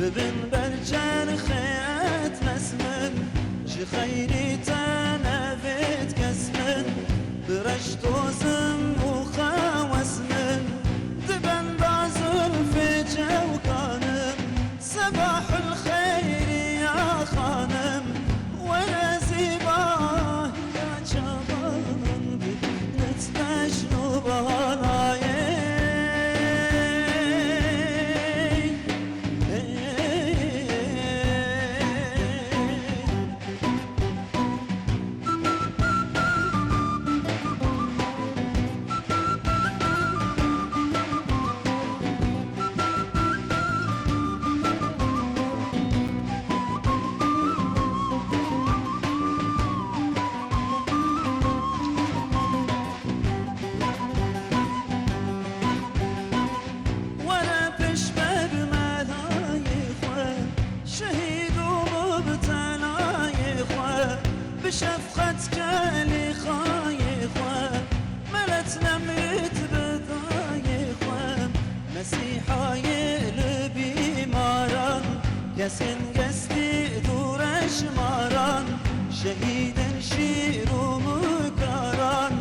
ببن برچرخه اتلسمن جی خیری تنفت کسمن برشت وزم و خواسمن دبن بازل في جوكانم صباح الخير يا خانم ولا زباه يا جبان نتمشوا بهالايين بشفقتك لي خايخة ملت نمرت بضايخة مسيحة يقلبي ماران كسن قستي دورش ماران شهيدا شير ومكران